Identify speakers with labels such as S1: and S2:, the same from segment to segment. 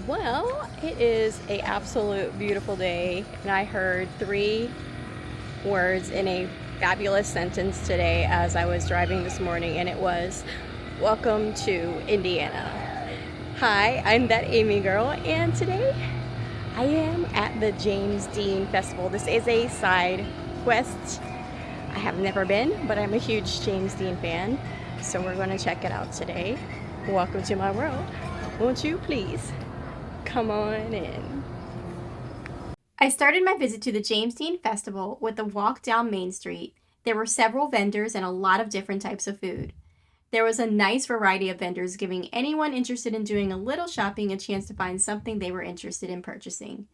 S1: Well, it is a absolute beautiful day, and I heard three words in a fabulous sentence today as I was driving this morning, and it was, "Welcome to Indiana." Hi, I'm that Amy girl, and today I am at the James Dean Festival. This is a side quest. I have never been, but I'm a huge James Dean fan, so we're going to check it out today. Welcome to my world. Won't you please come on in?
S2: I started my visit to the James Dean Festival with a walk down Main Street. There were several vendors and a lot of different types of food. There was a nice variety of vendors giving anyone interested in doing a little shopping a chance to find something they were interested in purchasing.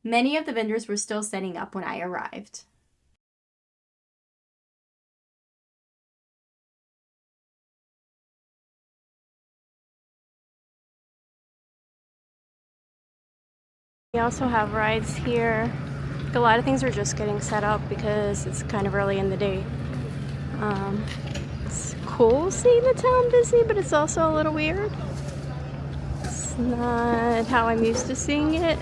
S2: Many of the vendors were still setting up when I arrived.
S1: We also have rides here. A lot of things are just getting set up because it's kind of early in the day. It's cool seeing the town busy, but it's also a little weird. It's not how I'm used to seeing it.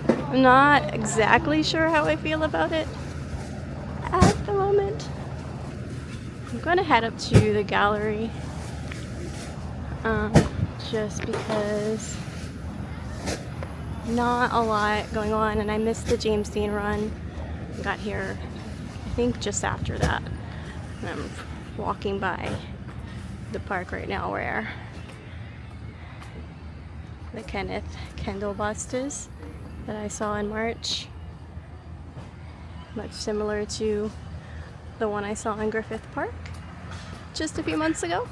S1: I'm not exactly sure how I feel about it at the moment. I'm gonna head up to the gallery just because not a lot going on, and I missed the James Dean run. Got here, I think, just after that. And I'm walking by the park right now where the Kenneth Kendall bust is that I saw in March. Much similar to the one I saw in Griffith Park just a few months ago.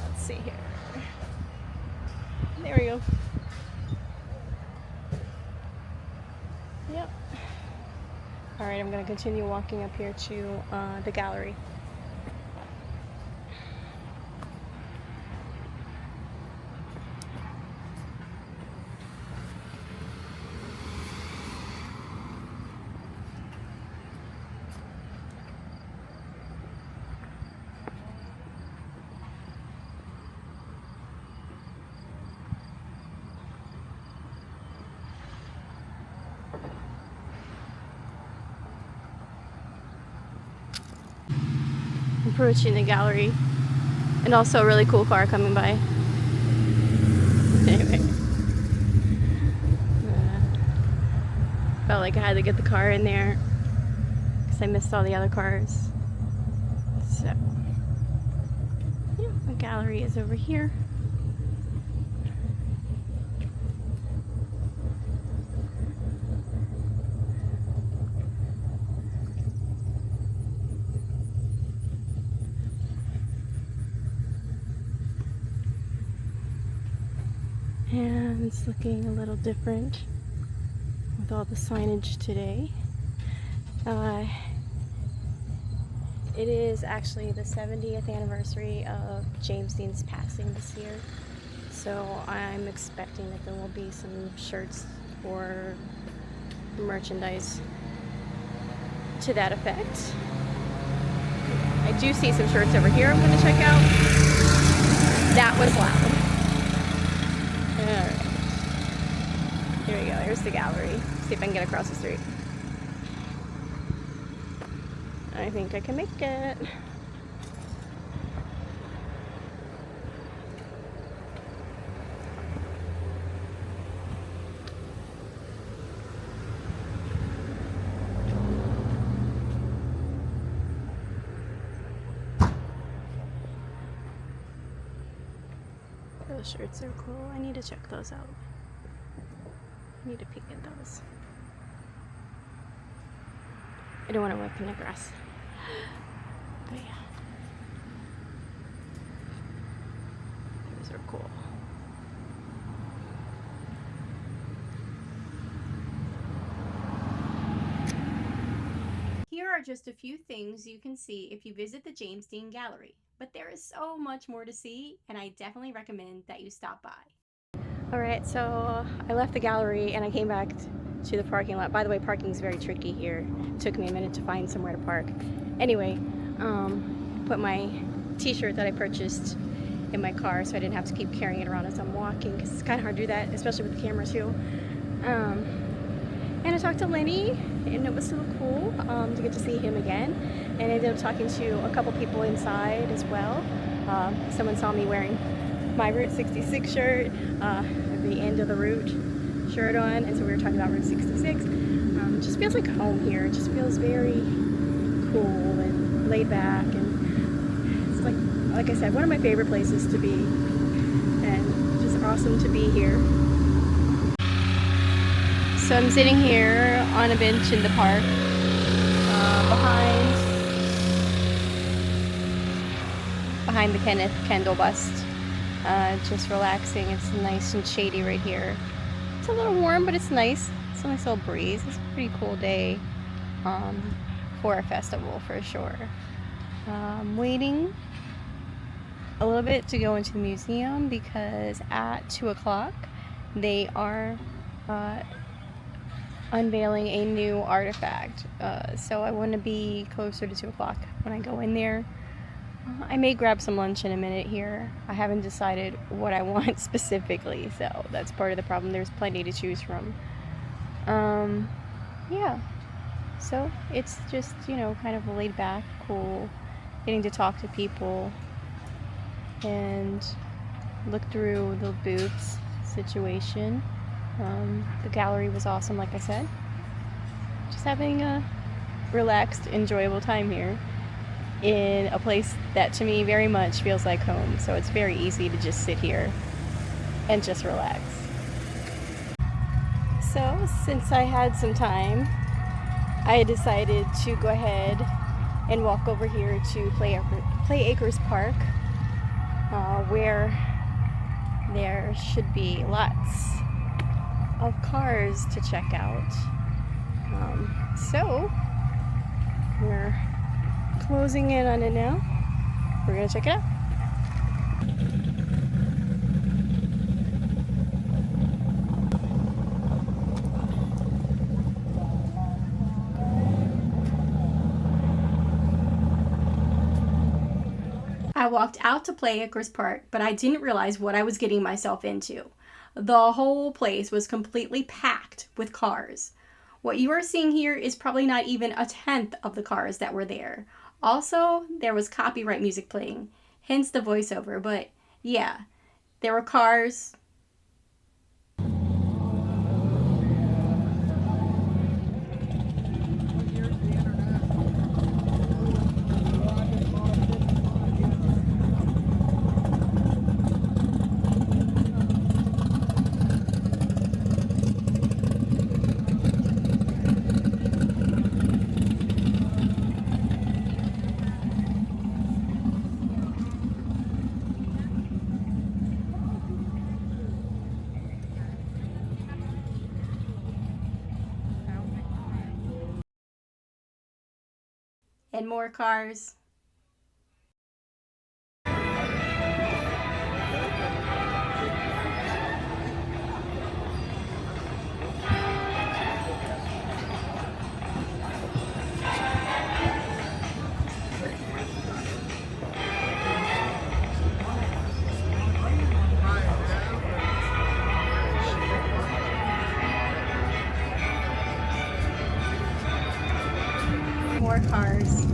S1: Let's see here. There we go. Yep. Alright, I'm going to continue walking up here to the gallery. Approaching the gallery, and also a really cool car coming by. Anyway, felt like I had to get the car in there because I missed all the other cars. So, yeah, the gallery is over here. And it's looking a little different with all the signage today. It is actually the 70th anniversary of James Dean's passing this year, so I'm expecting that there will be some shirts or merchandise to that effect. I do see some shirts over here I'm going to check out. That was loud. Alright. Here we go. Here's the gallery. See if I can get across the street. I think I can make it. Those shirts are cool. I need to check those out. I need to peek at those. I don't want to walk in the grass. But yeah. Those are cool.
S2: Here are just a few things you can see if you visit the James Dean Gallery, but there is so much more to see, and I definitely recommend that you stop by.
S1: Alright, so I left the gallery and I came back to the parking lot. By the way, parking is very tricky here. It took me a minute to find somewhere to park. Anyway, put my t-shirt that I purchased in my car, so I didn't have to keep carrying it around as I'm walking, because it's kind of hard to do that, especially with the camera too. And I talked to Lenny, and it was super cool to get to see him again. And I ended up talking to a couple people inside as well. Someone saw me wearing my Route 66 shirt, the end of the route shirt on, and so we were talking about Route 66. It just feels like home here. It just feels very cool and laid back, and it's like I said, one of my favorite places to be, and just awesome to be here. So I'm sitting here on a bench in the park, behind the Kenneth Kendall bust, just relaxing. It's nice and shady right here. It's a little warm, but it's nice. It's a nice little breeze. It's a pretty cool day for a festival for sure. Waiting a little bit to go into the museum, because at 2 o'clock they are unveiling a new artifact, so I want to be closer to 2 o'clock when I go in there. I may grab some lunch in a minute here. I haven't decided what I want specifically, so that's part of the problem. There's plenty to choose from. Yeah, so it's just, you know, kind of laid back, cool, getting to talk to people and look through the booths situation. The gallery was awesome, like I said. Just having a relaxed, enjoyable time here in a place that to me very much feels like home. So it's very easy to just sit here and just relax. So since I had some time, I decided to go ahead and walk over here to Play Acres Park, where there should be lots of cars to check out. So we're closing in on it now. We're gonna check it out.
S2: I walked out to Play Acres Park, but I didn't realize what I was getting myself into. The whole place was completely packed with cars. What you are seeing here is probably not even a tenth of the cars that were there. Also, there was copyright music playing, hence the voiceover, but yeah, there were cars. And more cars. More cars.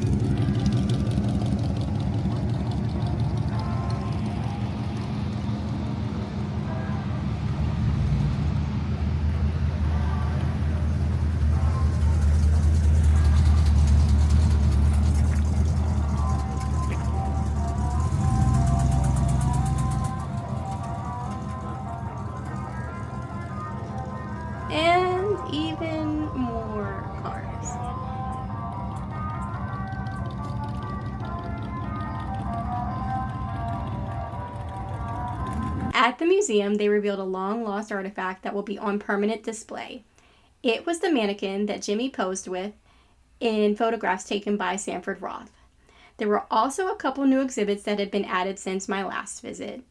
S2: And even more cars. At the museum, they revealed a long-lost artifact that will be on permanent display. It was the mannequin that Jimmy posed with in photographs taken by Sanford Roth. There were also a couple new exhibits that had been added since my last visit.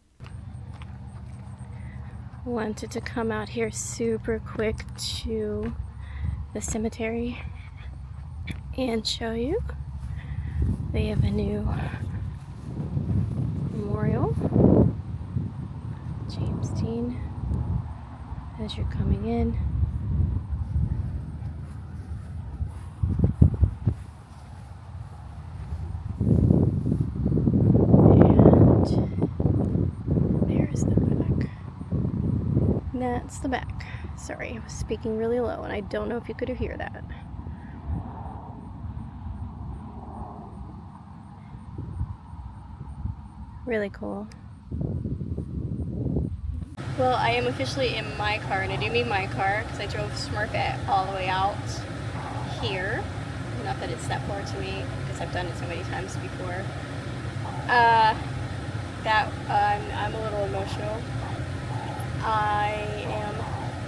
S1: Wanted to come out here super quick to the cemetery and show you. They have a new James Dean as you're coming in. And there's the back. That's the back. Sorry, I was speaking really low and I don't know if you could hear that. Really cool. Well, I am officially in my car, and I do mean my car because I drove Smurfette all the way out here. Not that it's that far to me because I've done it so many times before. I'm a little emotional. I am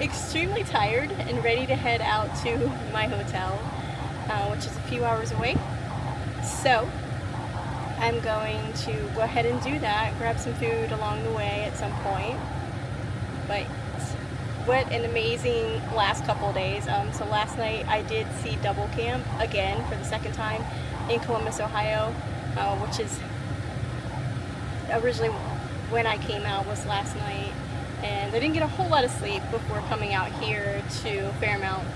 S1: extremely tired and ready to head out to my hotel, which is a few hours away. So I'm going to go ahead and do that, grab some food along the way at some point. But what an amazing last couple of days. So last night I did see Double Camp again for the second time in Columbus, Ohio, which is originally when I came out was last night. And I didn't get a whole lot of sleep before coming out here to Fairmount.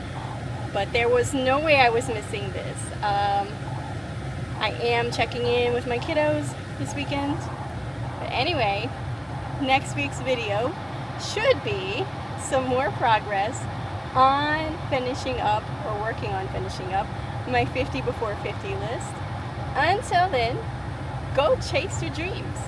S1: But there was no way I was missing this. I am checking in with my kiddos this weekend. But anyway, next week's video should be some more progress on finishing up, or working on finishing up, my 50 before 50 list. Until then, go chase your dreams.